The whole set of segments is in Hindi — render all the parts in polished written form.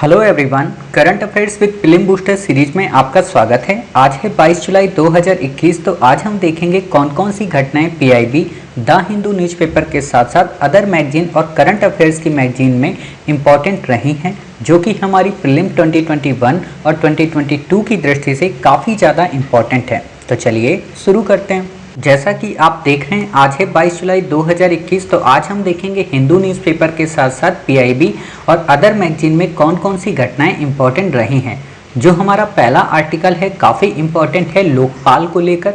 Hello everyone, current affairs with film booster series में आपका स्वागत है। आज है 22 जुलाई 2021। तो आज हम देखेंगे कौन कौन सी घटनाएं पीआईबी, द हिंदू न्यूज़पेपर के साथ साथ अदर मैगजीन और करंट अफेयर्स की मैगजीन में इम्पॉर्टेंट रही हैं, जो कि हमारी फिल्म 2021 और 2022 की दृष्टि से काफ़ी ज़्यादा इम्पॉर्टेंट है। तो चलिए शुरू करते हैं। जैसा कि आप देख रहे हैं, आज है 22 जुलाई 2021। तो आज हम देखेंगे हिंदू न्यूज़पेपर के साथ साथ पीआईबी और अदर मैगजीन में कौन कौन सी घटनाएं इंपॉर्टेंट रही हैं। जो हमारा पहला आर्टिकल है काफ़ी इंपॉर्टेंट है लोकपाल को लेकर।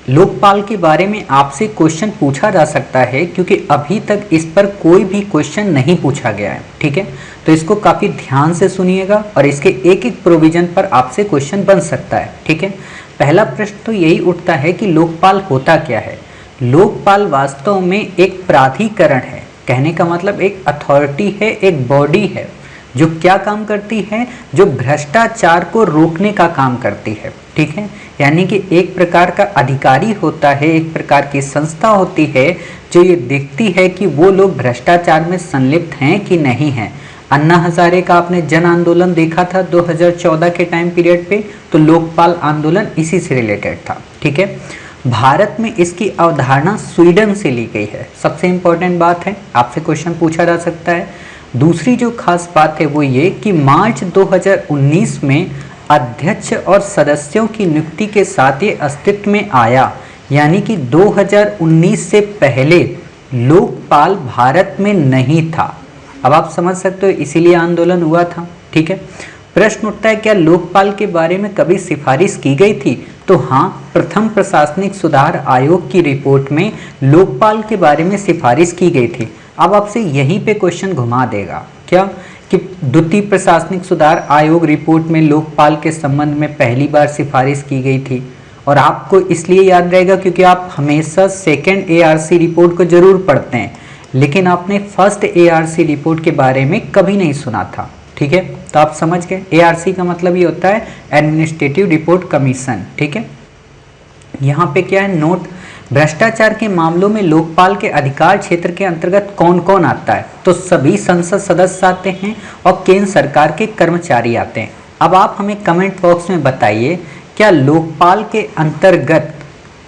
लोकपाल के बारे में आपसे क्वेश्चन पूछा जा सकता है, क्योंकि अभी तक इस पर कोई भी क्वेश्चन नहीं पूछा गया है। ठीक है, तो इसको काफ़ी ध्यान से सुनिएगा और इसके एक एक प्रोविजन पर आपसे क्वेश्चन बन सकता है। ठीक है, पहला प्रश्न तो यही उठता है कि लोकपाल होता क्या है। लोकपाल वास्तव में एक प्राधिकरण है। कहने का मतलब एक अथॉरिटी है, एक बॉडी है जो क्या काम करती है, जो भ्रष्टाचार को रोकने का काम करती है। ठीक है, यानी कि एक प्रकार का अधिकारी होता है, एक प्रकार की संस्था होती है जो ये देखती है कि वो लोग भ्रष्टाचार में संलिप्त हैं कि नहीं हैं। अन्ना हजारे का आपने जन आंदोलन देखा था 2014 के टाइम पीरियड पे, तो लोकपाल आंदोलन इसी से रिलेटेड था। ठीक है, भारत में इसकी अवधारणा स्वीडन से ली गई है। सबसे इंपॉर्टेंट बात है, आपसे क्वेश्चन पूछा जा सकता है। दूसरी जो खास बात है वो ये कि मार्च 2019 में अध्यक्ष और सदस्यों की नियुक्ति के साथ ये अस्तित्व में आया, यानी कि 2019 से पहले लोकपाल भारत में नहीं था। अब आप समझ सकते हो, इसीलिए आंदोलन हुआ था। ठीक है, प्रश्न उठता है क्या लोकपाल के बारे में कभी सिफारिश की गई थी? तो हाँ, प्रथम प्रशासनिक सुधार आयोग की रिपोर्ट में लोकपाल के बारे में सिफारिश की गई थी। अब आपसे यहीं पे क्वेश्चन घुमा देगा क्या कि द्वितीय प्रशासनिक सुधार आयोग रिपोर्ट में लोकपाल के संबंध में पहली बार सिफारिश की गई थी। और आपको इसलिए याद रहेगा क्योंकि आप हमेशा सेकेंड एआरसी रिपोर्ट को जरूर पढ़ते हैं, लेकिन आपने फर्स्ट एआरसी रिपोर्ट के बारे में कभी नहीं सुना था। ठीक है, तो आप समझ गए एआरसी का मतलब ये होता है एडमिनिस्ट्रेटिव रिपोर्ट कमीशन। ठीक है, यहाँ पे क्या है नोट, भ्रष्टाचार के मामलों में लोकपाल के अधिकार क्षेत्र के अंतर्गत कौन कौन आता है? तो सभी संसद सदस्य आते हैं और केंद्र सरकार के कर्मचारी आते हैं। अब आप हमें कमेंट बॉक्स में बताइए, क्या लोकपाल के अंतर्गत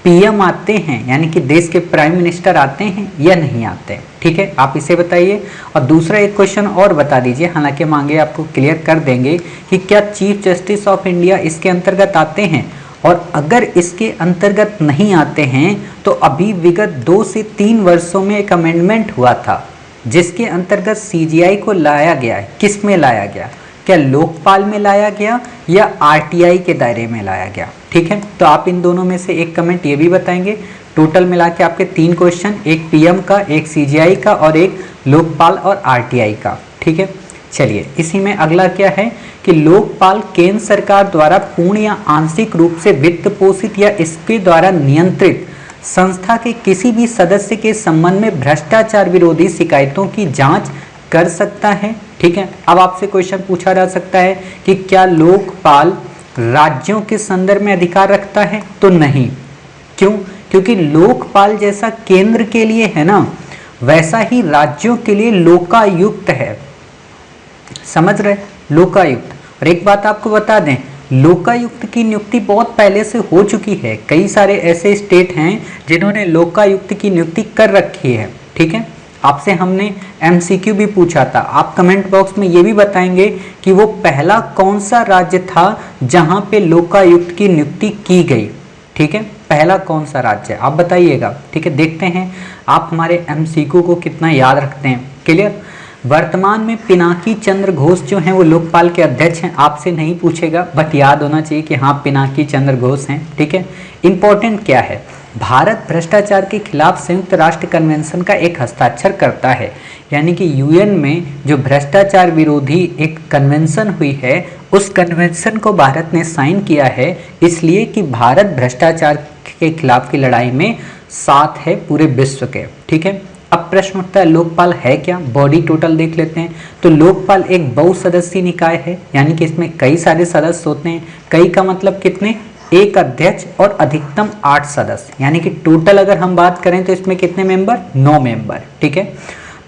पीएम आते हैं, यानी कि देश के प्राइम मिनिस्टर आते हैं या नहीं आते? ठीक है, आप इसे बताइए। और दूसरा एक क्वेश्चन और बता दीजिए, हालांकि हम आगे आपको क्लियर कर देंगे कि क्या चीफ जस्टिस ऑफ इंडिया इसके अंतर्गत आते हैं। और अगर इसके अंतर्गत नहीं आते हैं तो अभी विगत 2 से 3 वर्षों में एक अमेंडमेंट हुआ था जिसके अंतर्गत सीजीआई को लाया गया है। किस में लाया गया? क्या लोकपाल में लाया गया या आरटीआई के दायरे में लाया गया? ठीक है, तो आप इन दोनों में से एक कमेंट ये भी बताएंगे। टोटल मिला के आपके 3 क्वेश्चन, एक पीएम का, एक सीजीआई का और एक लोकपाल और आरटीआई का। ठीक है, चलिए इसी में अगला क्या है कि लोकपाल केंद्र सरकार द्वारा पूर्ण या आंशिक रूप से वित्त पोषित या इसके द्वारा नियंत्रित संस्था के किसी भी सदस्य के संबंध में भ्रष्टाचार विरोधी शिकायतों की जांच कर सकता है। ठीक है, अब आपसे क्वेश्चन पूछा जा सकता है कि क्या लोकपाल राज्यों के संदर्भ में अधिकार रखता है? तो नहीं। क्यों? क्योंकि लोकपाल जैसा केंद्र के लिए है ना, वैसा ही राज्यों के लिए लोकायुक्त है। समझ रहे? लोकायुक्त। और एक बात आपको बता दें, लोकायुक्त की नियुक्ति बहुत पहले से हो चुकी है। कई सारे ऐसे स्टेट हैं जिन्होंने लोकायुक्त की नियुक्ति कर रखी है। ठीक है, आपसे हमने एमसीक्यू भी पूछा था। आप कमेंट बॉक्स में ये भी बताएंगे कि वो पहला कौन सा राज्य था जहां पे लोकायुक्त की नियुक्ति की गई। ठीक है, पहला कौन सा राज्य है आप बताइएगा। ठीक है, देखते हैं आप हमारे एमसीक्यू को कितना याद रखते हैं। क्लियर? वर्तमान में पिनाकी चंद्र घोष जो हैं वो लोकपाल के अध्यक्ष हैं। आपसे नहीं पूछेगा, बट याद होना चाहिए कि हाँ पिनाकी चंद्र घोष हैं। ठीक है, इंपॉर्टेंट क्या है, भारत भ्रष्टाचार के खिलाफ संयुक्त राष्ट्र कन्वेंशन का एक हस्ताक्षर करता है। यानी कि यूएन में जो भ्रष्टाचार विरोधी एक कन्वेंशन हुई है, उस कन्वेंशन को भारत ने साइन किया है, इसलिए कि भारत भ्रष्टाचार के खिलाफ की लड़ाई में साथ है पूरे विश्व के। ठीक है, अब प्रश्न उठता है लोकपाल है क्या? बॉडी टोटल देख लेते हैं। तो लोकपाल एक बहुसदस्यीय निकाय है, यानी कि इसमें कई सारे सदस्य होते हैं। कई का मतलब कितने? एक अध्यक्ष और अधिकतम 8 सदस्य, यानी कि टोटल अगर हम बात करें तो इसमें कितने मेंबर? 9 मेंबर। ठीक है,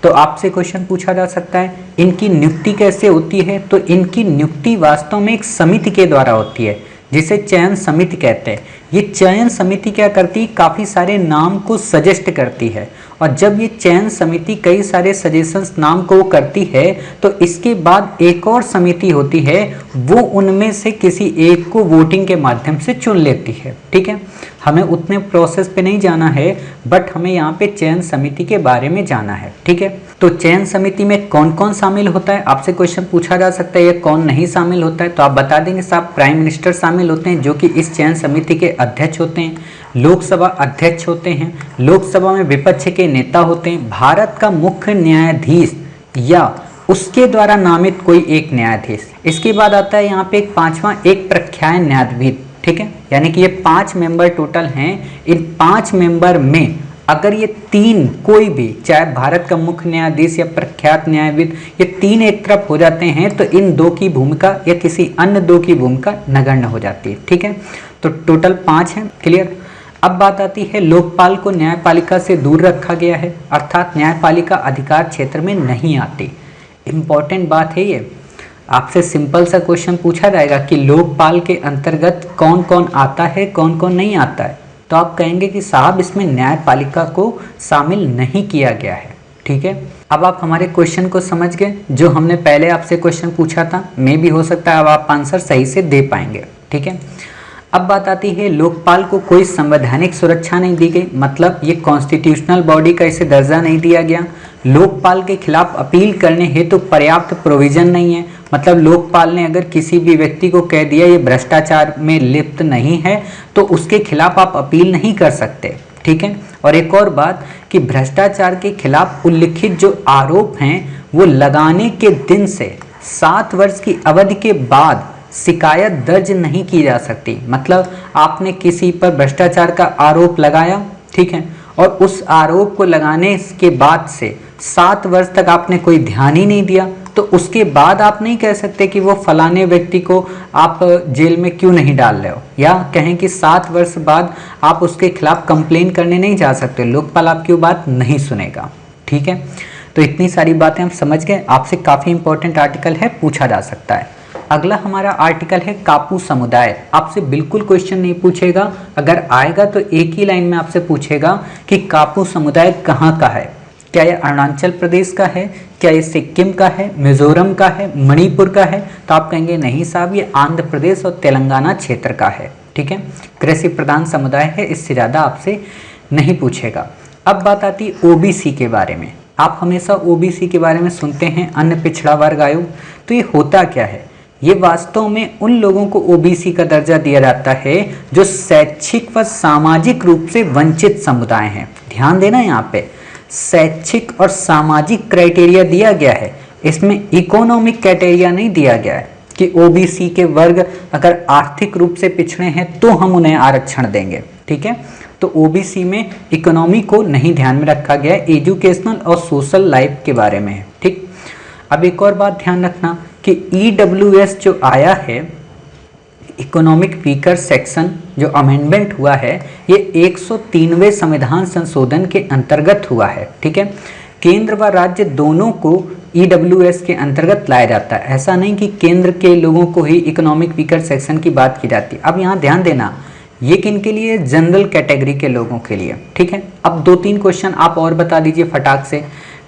तो आपसे क्वेश्चन पूछा जा सकता है इनकी नियुक्ति कैसे होती है, तो इनकी नियुक्ति वास्तव में एक समिति के द्वारा होती है जिसे चयन समिति कहते हैं। ये चयन समिति क्या करती है, काफ़ी सारे नाम को सजेस्ट करती है, और जब ये चयन समिति कई सारे सजेशंस नाम को करती है तो इसके बाद एक और समिति होती है, वो उनमें से किसी एक को वोटिंग के माध्यम से चुन लेती है। ठीक है, हमें उतने प्रोसेस पे नहीं जाना है, बट हमें यहाँ पे चयन समिति के बारे में जाना है। ठीक है, तो चयन समिति में कौन कौन शामिल होता है, आपसे क्वेश्चन पूछा जा सकता है, ये कौन नहीं शामिल होता है, तो आप बता देंगे साहब प्राइम मिनिस्टर शामिल होते हैं जो कि इस चयन समिति के अध्यक्ष होते हैं, लोकसभा अध्यक्ष होते हैं, लोकसभा में विपक्ष के नेता होते हैं, भारत का मुख्य न्यायाधीश या उसके द्वारा नामित कोई एक न्यायाधीश। इसके बाद आता है यहाँ पे एक पांचवा एक प्रख्यात न्यायाधीश। ठीक है, यानी कि ये 5 मेंबर टोटल हैं। इन 5 मेंबर में अगर ये 3 कोई भी, चाहे भारत का मुख्य न्यायाधीश या प्रख्यात न्यायाधीश, ये 3 एक तरफ हो जाते हैं तो इन 2 की भूमिका या किसी अन्य 2 की भूमिका नगण्य हो जाती है। ठीक है, तो टोटल 5 है। क्लियर। अब बात आती है लोकपाल को न्यायपालिका से दूर रखा गया है, अर्थात न्यायपालिका अधिकार क्षेत्र में नहीं आती। इंपॉर्टेंट बात है ये, आपसे सिंपल सा क्वेश्चन पूछा जाएगा कि लोकपाल के अंतर्गत कौन कौन आता है, कौन कौन नहीं आता है, तो आप कहेंगे कि साहब इसमें न्यायपालिका को शामिल नहीं किया गया है। ठीक है, अब आप हमारे क्वेश्चन को समझ गए, जो हमने पहले आपसे क्वेश्चन पूछा था, मे भी हो सकता है अब आप आंसर सही से दे पाएंगे। ठीक है, अब बात आती है लोकपाल को कोई संवैधानिक सुरक्षा नहीं दी गई, मतलब ये कॉन्स्टिट्यूशनल बॉडी का इसे दर्जा नहीं दिया गया। लोकपाल के खिलाफ अपील करने हेतु तो पर्याप्त प्रोविजन नहीं है, मतलब लोकपाल ने अगर किसी भी व्यक्ति को कह दिया ये भ्रष्टाचार में लिप्त नहीं है तो उसके खिलाफ आप अपील नहीं कर सकते। ठीक है, और एक और बात कि भ्रष्टाचार के खिलाफ उल्लिखित जो आरोप हैं वो लगाने के दिन से 7 वर्ष की अवधि के बाद शिकायत दर्ज नहीं की जा सकती। मतलब आपने किसी पर भ्रष्टाचार का आरोप लगाया, ठीक है, और उस आरोप को लगाने के बाद से 7 वर्ष तक आपने कोई ध्यान ही नहीं दिया, तो उसके बाद आप नहीं कह सकते कि वो फलाने व्यक्ति को आप जेल में क्यों नहीं डाल रहे हो, या कहें कि 7 वर्ष बाद आप उसके खिलाफ कंप्लेन करने नहीं जा सकते, लोकपाल आपकी बात नहीं सुनेगा। ठीक है, तो इतनी सारी बातें हम समझ गए। आपसे काफ़ी इंपॉर्टेंट आर्टिकल है, पूछा जा सकता है। अगला हमारा आर्टिकल है कापू समुदाय। आपसे बिल्कुल क्वेश्चन नहीं पूछेगा, अगर आएगा तो एक ही लाइन में आपसे पूछेगा कि कापू समुदाय कहाँ का है। क्या ये अरुणाचल प्रदेश का है, क्या ये सिक्किम का है, मिजोरम का है, मणिपुर का है, तो आप कहेंगे नहीं साहब ये आंध्र प्रदेश और तेलंगाना क्षेत्र का है। ठीक है, कृषि प्रधान समुदाय है, इससे ज़्यादा आपसे नहीं पूछेगा। अब बात आती है ओबीसी के बारे में। आप हमेशा ओबीसी के बारे में सुनते हैं, अन्य पिछड़ा वर्ग आयोग। तो ये होता क्या है, ये वास्तव में उन लोगों को ओबीसी का दर्जा दिया जाता है जो शैक्षिक व सामाजिक रूप से वंचित समुदाय हैं। ध्यान देना, यहाँ पे शैक्षिक और सामाजिक क्राइटेरिया दिया गया है, इसमें इकोनॉमिक क्राइटेरिया नहीं दिया गया है कि ओबीसी के वर्ग अगर आर्थिक रूप से पिछड़े हैं तो हम उन्हें आरक्षण देंगे। ठीक है, तो ओबीसी में इकोनॉमी को नहीं ध्यान में रखा गया है, एजुकेशनल और सोशल लाइफ के बारे में है। ठीक, अब एक और बात ध्यान रखना कि ईडब्ल्यूएस जो आया है, इकोनॉमिक वीकर सेक्शन जो अमेंडमेंट हुआ है, ये 103वें संविधान संशोधन के अंतर्गत हुआ है। ठीक है, केंद्र व राज्य दोनों को ईडब्ल्यूएस के अंतर्गत लाया जाता है। ऐसा नहीं कि केंद्र के लोगों को ही इकोनॉमिक वीकर सेक्शन की बात की जाती है। अब यहाँ ध्यान देना, ये किन के लिए, जनरल कैटेगरी के लोगों के लिए। ठीक है, अब 2-3 क्वेश्चन आप और बता दीजिए फटाक से।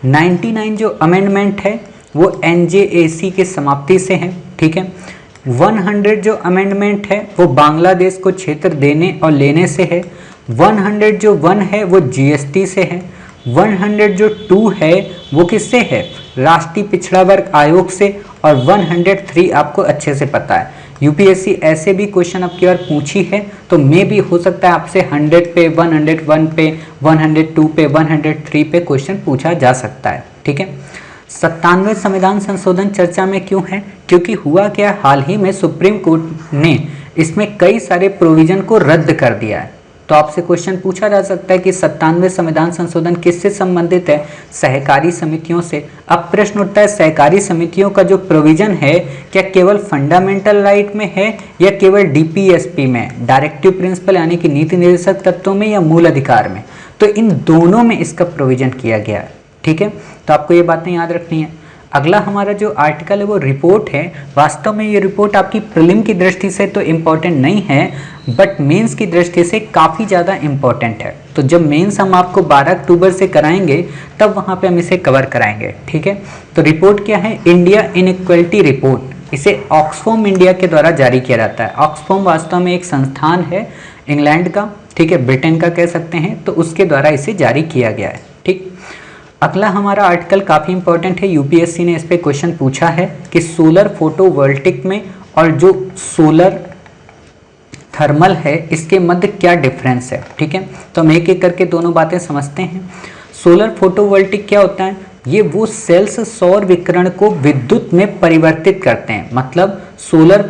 99 जो अमेंडमेंट है वो एनजेएसी के समाप्ति से है। ठीक है, 100 जो अमेंडमेंट है वो बांग्लादेश को क्षेत्र देने और लेने से है। 100 जो 1 है वो जीएसटी से है। 100 जो 2 है वो किससे है, राष्ट्रीय पिछड़ा वर्ग आयोग से। और 103 आपको अच्छे से पता है, यूपीएससी ऐसे भी क्वेश्चन अब की बार पूछी है, तो मे भी हो सकता है आपसे 100 पे, 101 पे, 102 पे, 103 पे क्वेश्चन पूछा जा सकता है। ठीक है, 97वें संविधान संशोधन चर्चा में क्यों है, क्योंकि हुआ क्या, हाल ही में सुप्रीम कोर्ट ने इसमें कई सारे प्रोविजन को रद्द कर दिया है। तो आपसे क्वेश्चन पूछा जा सकता है कि 97वें संविधान संशोधन किससे संबंधित है, सहकारी समितियों से। अब प्रश्न उठता है सहकारी समितियों का जो प्रोविजन है क्या केवल फंडामेंटल राइट में है या केवल डीपीएसपी में, डायरेक्टिव प्रिंसिपल यानी कि नीति निर्देशक तत्वों में, या मूल अधिकार में। तो इन दोनों में इसका प्रोविजन किया गया है। ठीक है, तो आपको ये बातें याद रखनी है। अगला हमारा जो आर्टिकल है वो रिपोर्ट है। वास्तव में ये रिपोर्ट आपकी प्रीलिम की दृष्टि से तो इम्पॉर्टेंट नहीं है, बट मेंस की दृष्टि से काफ़ी ज़्यादा इम्पॉर्टेंट है। तो जब मेंस हम आपको 12 अक्टूबर से कराएंगे तब वहाँ पे हम इसे कवर कराएंगे, ठीक है। तो रिपोर्ट क्या है? India inequality report. इसे ऑक्सफोम इंडिया के द्वारा जारी किया जाता है। ऑक्सफोम वास्तव में एक संस्थान है इंग्लैंड का, ठीक है, ब्रिटेन का कह सकते हैं, तो उसके द्वारा इसे जारी किया गया है, ठीक। अगला हमारा आर्टिकल काफ़ी इंपॉर्टेंट है, यूपीएससी ने इस पे क्वेश्चन पूछा है कि सोलर फोटोवोल्टिक में और जो सोलर थर्मल है इसके मध्य क्या डिफरेंस है, ठीक है। तो हम एक एक करके दोनों बातें समझते हैं। सोलर फोटोवोल्टिक क्या होता है? ये वो सेल्स सौर विकिरण को विद्युत में परिवर्तित करते हैं। मतलब सोलर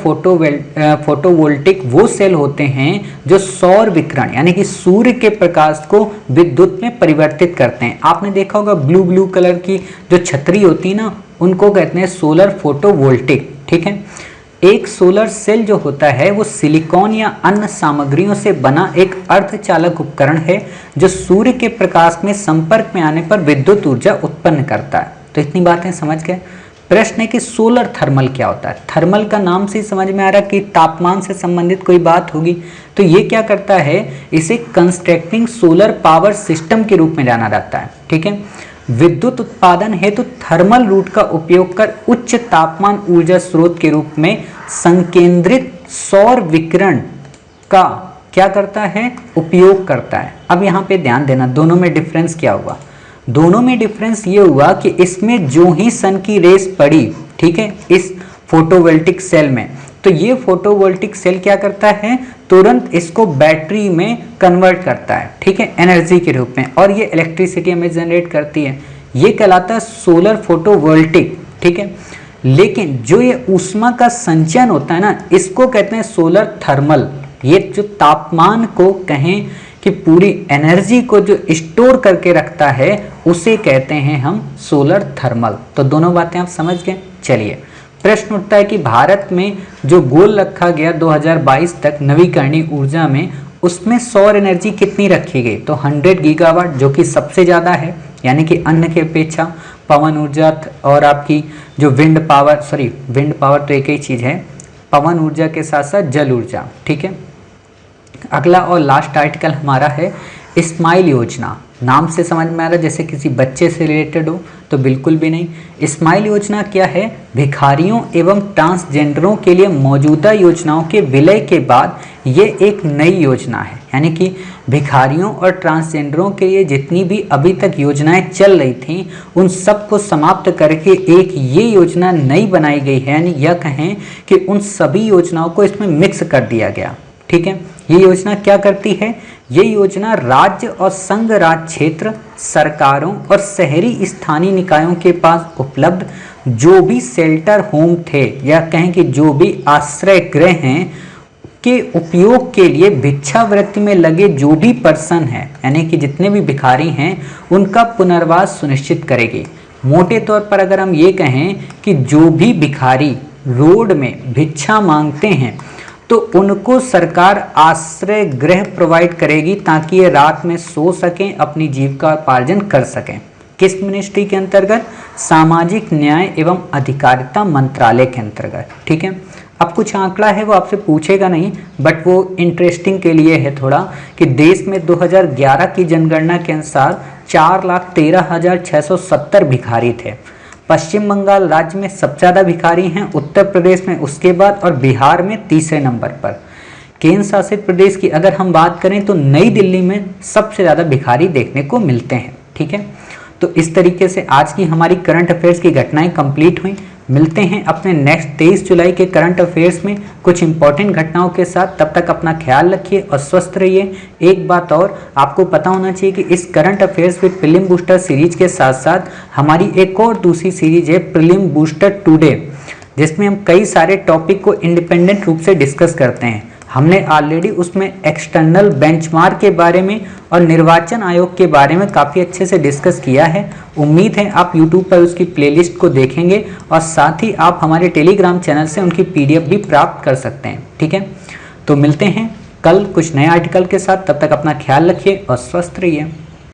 फोटोवोल्टिक वो सेल होते हैं जो सौर विकिरण यानी कि सूर्य के प्रकाश को विद्युत में परिवर्तित करते हैं। आपने देखा होगा ब्लू कलर की जो छतरी होती है ना, उनको कहते हैं सोलर फोटोवोल्टिक, ठीक है। एक सोलर सेल जो होता है वो सिलिकॉन या अन्य सामग्रियों से बना एक अर्धचालक उपकरण है जो सूर्य के प्रकाश में संपर्क में आने पर विद्युत ऊर्जा उत्पन्न करता है। तो इतनी बातें समझ गए। प्रश्न है कि सोलर थर्मल क्या होता है? थर्मल का नाम से समझ में आ रहा है कि तापमान से संबंधित कोई बात होगी। तो ये क्या करता है? इसे कंस्ट्रक्टिंग सोलर पावर सिस्टम के रूप में जाना जाता है, ठीक है। विद्युत उत्पादन हेतु थर्मल रूट का उपयोग कर उच्च तापमान ऊर्जा स्रोत के रूप में संकेंद्रित सौर विकिरण का क्या करता है? उपयोग करता है। अब यहाँ पे ध्यान देना, दोनों में डिफरेंस क्या हुआ? दोनों में डिफरेंस ये हुआ कि इसमें जो ही सन की रेस पड़ी, ठीक है, इस फोटोवोल्टिक सेल में, तो ये फोटोवोल्टिक सेल क्या करता है? तुरंत इसको बैटरी में कन्वर्ट करता है, ठीक है, एनर्जी के रूप में, और ये इलेक्ट्रिसिटी हमें जनरेट करती है। ये कहलाता है सोलर फोटोवोल्टिक, ठीक है। लेकिन जो ये ऊष्मा का संचयन होता है ना, इसको कहते हैं सोलर थर्मल। ये जो तापमान को कहें कि पूरी एनर्जी को जो स्टोर करके रखता है उसे कहते हैं हम सोलर थर्मल। तो दोनों बातें आप समझ गए। चलिए, प्रश्न उठता है कि भारत में जो गोल रखा गया 2022 तक नवीकरणीय ऊर्जा में, उसमें सौर एनर्जी कितनी रखी गई? तो 100 गीगावाट, जो कि सबसे ज़्यादा है, यानी कि अन्य की अपेक्षा। पवन ऊर्जा और आपकी जो विंड पावर तो एक ही चीज़ है, पवन ऊर्जा के साथ साथ जल ऊर्जा, ठीक है। अगला और लास्ट आर्टिकल हमारा है स्माइल योजना। नाम से समझ में आ रहा है जैसे किसी बच्चे से रिलेटेड हो, तो बिल्कुल भी नहीं। स्माइल योजना क्या है? भिखारियों एवं ट्रांसजेंडरों के लिए मौजूदा योजनाओं के विलय के बाद ये एक नई योजना है। यानी कि भिखारियों और ट्रांसजेंडरों के लिए जितनी भी अभी तक योजनाएं चल रही थी उन सबको समाप्त करके एक ये योजना नई बनाई गई है। यानी यह कहें कि उन सभी योजनाओं को इसमें मिक्स कर दिया गया, ठीक है। ये योजना क्या करती है? ये योजना राज्य और संघ राज्य क्षेत्र सरकारों और शहरी स्थानीय निकायों के पास उपलब्ध जो भी शेल्टर होम थे, या कहें कि जो भी आश्रय गृह हैं, के उपयोग के लिए भिक्षावृत्ति में लगे जो भी पर्सन हैं, यानी कि जितने भी भिखारी हैं, उनका पुनर्वास सुनिश्चित करेगी। मोटे तौर पर अगर हम ये कहें कि जो भी भिखारी रोड में भिक्षा मांगते हैं तो उनको सरकार आश्रय गृह प्रोवाइड करेगी ताकि ये रात में सो सकें, अपनी जीविकोपार्जन कर सकें। किस मिनिस्ट्री के अंतर्गत? सामाजिक न्याय एवं अधिकारिता मंत्रालय के अंतर्गत, ठीक है। अब कुछ आंकड़ा है वो आपसे पूछेगा नहीं, बट वो इंटरेस्टिंग के लिए है थोड़ा, कि देश में 2011 की जनगणना के अनुसार 4,13,670 भिखारी थे। पश्चिम बंगाल राज्य में सबसे ज़्यादा भिखारी हैं, उत्तर प्रदेश में उसके बाद, और बिहार में तीसरे नंबर पर। केंद्र शासित प्रदेश की अगर हम बात करें तो नई दिल्ली में सबसे ज़्यादा भिखारी देखने को मिलते हैं, ठीक है। तो इस तरीके से आज की हमारी करंट अफेयर्स की घटनाएं कंप्लीट हुई। मिलते हैं अपने नेक्स्ट 23 जुलाई के करंट अफेयर्स में कुछ इंपॉर्टेंट घटनाओं के साथ। तब तक अपना ख्याल रखिए और स्वस्थ रहिए। एक बात और आपको पता होना चाहिए कि इस current affairs with prelim booster series के साथ साथ हमारी एक और दूसरी सीरीज है प्रीलिम बूस्टर टुडे, जिसमें हम कई सारे टॉपिक को इंडिपेंडेंट रूप से डिस्कस करते हैं। हमने ऑलरेडी उसमें एक्सटर्नल बेंचमार्क के बारे में और निर्वाचन आयोग के बारे में काफ़ी अच्छे से डिस्कस किया है। उम्मीद है आप YouTube पर उसकी प्लेलिस्ट को देखेंगे और साथ ही आप हमारे टेलीग्राम चैनल से उनकी PDF भी प्राप्त कर सकते हैं, ठीक है। तो मिलते हैं कल कुछ नए आर्टिकल के साथ। तब तक अपना ख्याल रखिए और स्वस्थ रहिए।